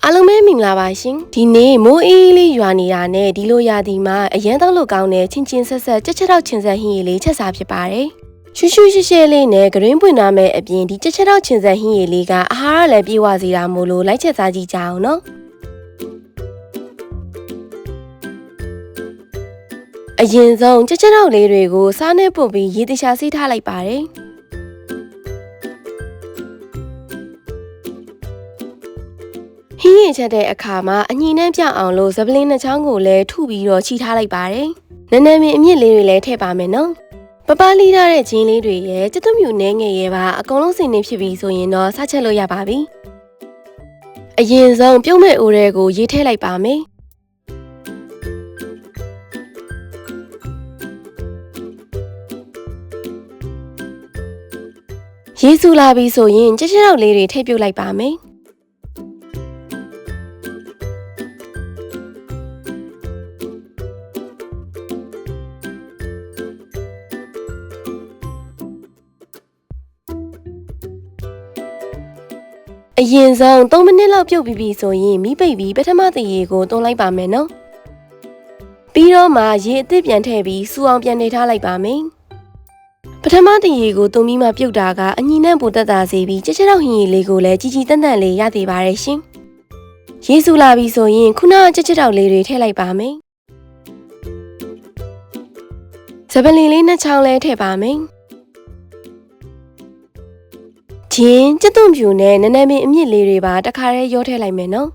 အားလုံးပဲမင်္ဂလာပါရှင်ဒီနေ့မိုးအေးလေးရွာနေတာနဲ့ဒီလိုရာသီမှာအရန်တော့လို့ကောင်းတဲ့ချင်းချင်းဆက်ဆက်ကြက်ချက်တော့ချင်းဆက်ဟင်းရည်လေးချက်စားဖြစ်ပါတယ်ရှူရှူရှဲရှဲလေးနဲ့ဂရင်းပွင့်သားမဲ့အပြင်ဒီကြက်ချက်တော့ချင်းဆက်ဟင်းရည်လေးကအာဟာရလည်းပြည့်ဝစေတာမို့လို့လိုက်ချက်စားကြည့်ကြအောင်နော်အရင်ဆုံးကြက်ချက်တော့လေးတွေကိုစားနဲ့ပုတ်ပြီးရေတခြားဆေးထားလိုက်ပါတယ်ဟင်းရင်ချက်တဲ့အခါမှာအညီနှမ်းပြအောင်လို့ဇပလင်းနှစ်ချောင်းကိုလည်းထုပြီးတော့ချီထားလိုက်ပါတယ်။နည်းနည်းမင်းအမြင့်လေးတွေလည်းထည့်ပါမယ်နော်။ပပလီထားတဲ့ဂျင်းလေးတွေရဲ့ကျက်သွမြူနှဲငယ်ရဲ့ပါအကုန်လုံးစင်နေဖြစ်ပြီးဆိုရင်တော့စားချက်လို့ရပါပြီ။အရင်ဆုံးပြုံးမဲ့အိုးတွေကိုရေးထည့်လိုက်ပါမယ်။ရေးစုလာပြီဆိုရင်ကြက်ချက်တော့လေးတွေထည့်ပြုတ်လိုက်ပါမယ်။အရင်ဆုံး3မိနစ်လောက်ပြုတ်ပြီးပြီဆိုရင်မီးပိတ်ပြီးပထမသရေကိုသွန်းလိုက်ပါမယ်နော်ပြီးတော့မှရေအသစ်ပြန်ထည့်ပြီးစူအောင်ပြန်နေထားလိုက်ပါမယ်ပထမသရေကိုသွန်းပြီးမှပြုတ်တာကအညီနဲ့ပိုတက်တာစေပြီးကြက်ချက်တော့ဟင်းရည်လေးကိုလည်းကြီးကြီးတန်းတန်းလေးရသေးပါတယ်ရှင်ရေစူလာပြီဆိုရင်ခုနကကြက်ချက်တော့လေးတွေထည့်လိုက်ပါမယ်ဇပလင်လေးနှစ်ချောင်းလည်းထည့်ပါမယ်ချင်းကျက်သွန်ဖြူနဲ့နည်းနည်းမင်းအမြင့်လေးတွေပါတခါတည်းရောထည့်လိုက်မယ်နော်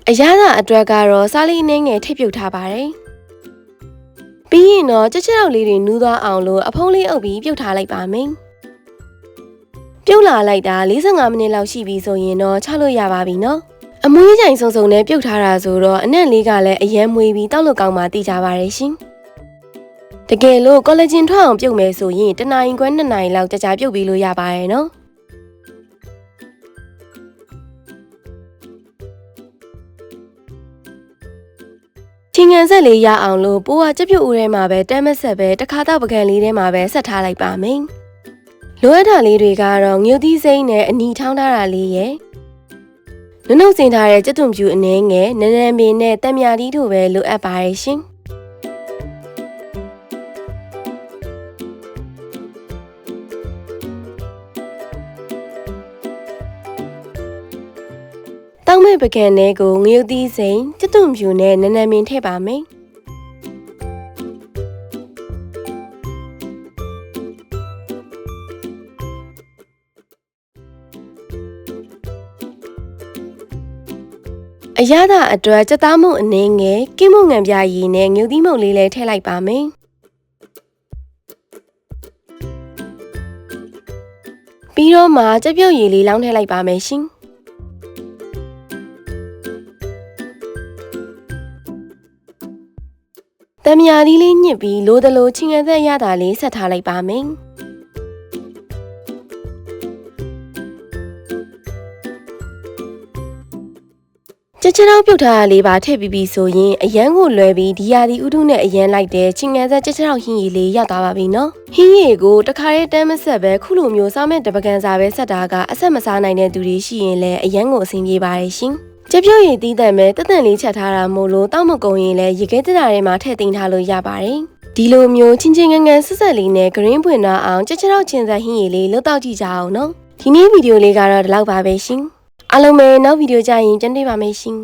အရသာအတွက်ကတော့စားလေးနှင်းငယ်ထိပ်ပြုတ်ထားပါတယ်ပြီးရင်တော့ကြက်ချက်တော့လေးတွေနူးသွားအောင်လို့အဖုံးလေးအုပ်ပြီးပြုတ်ထားလိုက်ပါမယ်ပြုတ်လာလိုက်တာ45မိနစ်လောက်ရှိပြီဆိုရင်တော့ချလို့ရပါပြီနော်အမွှေးကြိုင်စုံစုံနဲ့ပြုတ်ထားတာဆိုတော့အနက်လေးကလည်းအယမ်းမွေးပြီးတောက်လို့ကောင်းမှသိကြပါရဲ့ရှင်တကယ်လို့ကောလာဂျင်ထွက်အောင်ပြုတ်မယ်ဆိုရင်1နာရီခွဲ2နာရီလောက်ကြာပြုတ်ပြီးလို့ရပါရဲ့နော်ချင်းငံဆက်လေးရအောင်လို့ပိုးကကြက်ပြုတ်ဦးထဲမှာပဲတမ်းမဆက်ပဲတစ်ခါတော့ပကံလေးထဲမှာပဲဆက်ထားလိုက်ပါမယ်လိုအပ်တာလေးတွေကတော့ငြုတ်သီးစိမ့်နဲ့အနီထောင်းထားတာလေးရဲ့နုံနုံစင်ထားတဲ့ကြက်သွန်ဖြူအနှဲငယ်နန်းနန်းပင်နဲ့တက်မြာတီးတို့ပဲလိုအပ်ပါရဲ့ရှင်တောင်းမဲ့ပကံထဲကိုငရုတ်သီးစိမ်ကြက်သွန်ဖြူနဲ့နန်းနန်းပင်ထည့်ပါမယ်အရသာအတွက်ကြက်သားမုံအနှင်းငယ်ကင်းမုံငံပြရည်နဲ့ငြုတ်သီးမုံလေးလည်းထည့်လိုက်ပါမယ်ပြီးတော့မှကြက်ပြုတ်ရည်လေးလောင်းထည့်လိုက်ပါမယ်ရှင်တမယာသီးလေးညှစ်ပြီးလိုသလိုချင်းငယ်သက်ရတာလေးဆက်ထားလိုက်ပါမယ်ကြက်ချက်တော့ပြုတ်ထားတာလေးပါထည့်ပြီးပြီဆိုရင်အရန်ကိုလွယ်ပြီးဒီရာသီဥတုနဲ့အရန်လိုက်တဲ့ချင်းငယ်ဆက်ကြက်ချက်တော့ဟင်းရည်လေးရောက်သွားပါပြီနော်ဟင်းရည်ကိုတခါတည်းတမ်းမဆက်ပဲခုလိုမျိုးစားမဲ့တပကံစာပဲဆက်တာကအဆက်မစားနိုင်တဲ့သူတွေရှိရင်လည်းအရန်ကိုအဆင်ပြေပါတယ်ရှင်ကြက်ပြုတ်ရည်သီးတံမဲ့တက်တန်လေးချက်ထားတာမို့လို့တောက်မကုံရင်လည်းရေခဲတက်တာထဲမှာထည့်သိမ်းထားလို့ရပါတယ်ဒီလိုမျိုးချင်းချင်းငန်းငန်းဆက်ဆက်လေးနဲ့ဂရင်းပွင့်သွားအောင်ကြက်ချက်တော့ချင်းဆက်ဟင်းရည်လေးလှုပ်တော့ကြည့်ကြအောင်နော်ဒီနေ့ဗီဒီယိုလေးကတော့ဒီလောက်ပါပဲရှင်အားလုံးပဲနောက်ဗီဒီယိုကြရင်ပြန်တွေ့ပါမယ်ရှင်